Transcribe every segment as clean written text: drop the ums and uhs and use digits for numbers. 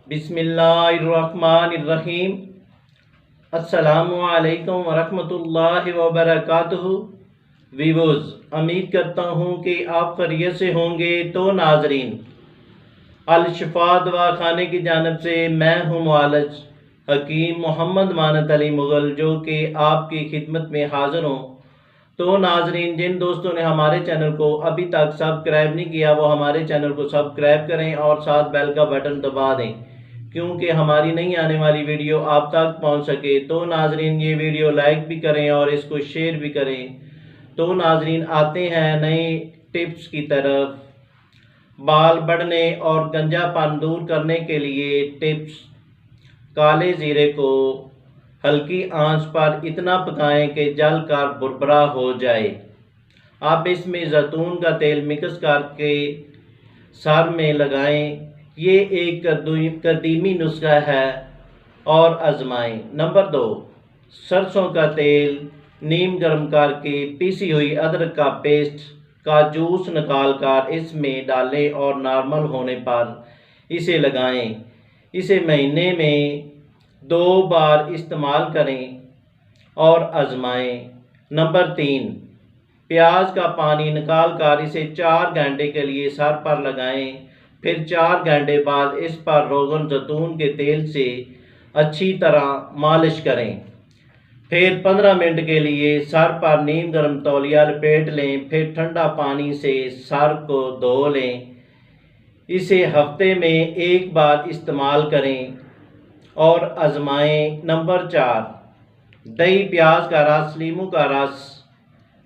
बिस्मिल्लाहिर्रहमानिर्रहीम। अस्सलामुअलैकुम वरहमतुल्लाहि वबरकातुहू। वीवोज़, उम्मीद करता हूँ कि आप खैरियत से होंगे। तो नाजरीन, अल शिफा दवाखाने की जानिब से मैं हूँ मुआलिज हकीम मोहम्मद मानत अली मुग़ल, जो कि आपकी खिदमत में हाज़िर हूँ। तो नाजरीन, जिन दोस्तों ने हमारे चैनल को अभी तक सब्सक्राइब नहीं किया वो हमारे चैनल को सब्सक्राइब करें और साथ बेल का बटन दबा दें, क्योंकि हमारी नई आने वाली वीडियो आप तक पहुंच सके। तो नाजरीन, ये वीडियो लाइक भी करें और इसको शेयर भी करें। तो नाजरीन, आते हैं नए टिप्स की तरफ। बाल बढ़ने और गंजापन दूर करने के लिए टिप्स। काले ज़ीरे को हल्की आंच पर इतना पकाएं कि जल कर भुरभुरा हो जाए। अब इसमें जैतून का तेल मिक्स करके सर में लगाएं। ये एक कदीमी नुस्खा है और आजमाएं। नंबर 2, सरसों का तेल। नीम गर्म करके पीसी हुई अदरक का पेस्ट का जूस निकाल कर इसमें डालें और नॉर्मल होने पर इसे लगाएं। इसे महीने में 2 बार इस्तेमाल करें और आजमाएं। नंबर 3, प्याज का पानी निकाल कर इसे 4 घंटे के लिए सर पर लगाएं। फिर 4 घंटे बाद इस पर रोगन जैतून के तेल से अच्छी तरह मालिश करें। फिर 15 मिनट के लिए सर पर नीम गर्म तौलिया लपेट लें। फिर ठंडा पानी से सर को धो लें। इसे हफ्ते में 1 बार इस्तेमाल करें और आजमाएं। नंबर 4, दही, प्याज का रस, नींबू का रस,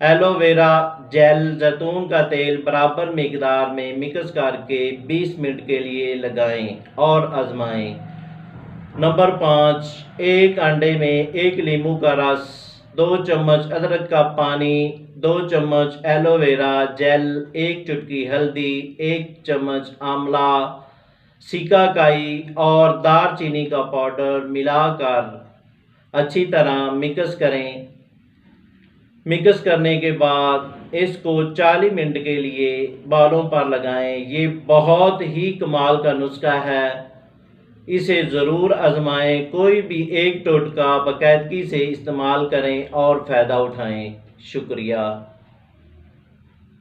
एलोवेरा जेल, जैतून का तेल बराबर मिकदार में मिक्स करके 20 मिनट के लिए लगाएं और आजमाएं। नंबर 5, 1 अंडे में 1 नींबू का रस, 2 चम्मच अदरक का पानी, 2 चम्मच एलोवेरा जेल, 1 चुटकी हल्दी, 1 चम्मच आंवला, सिकाकाई और दालचीनी का पाउडर मिलाकर अच्छी तरह मिक्स करें। मिक्स करने के बाद इसको 40 मिनट के लिए बालों पर लगाएं। ये बहुत ही कमाल का नुस्खा है, इसे ज़रूर आजमाएं। कोई भी एक टोटका बाकायदगी से इस्तेमाल करें और फ़ायदा उठाएं। शुक्रिया।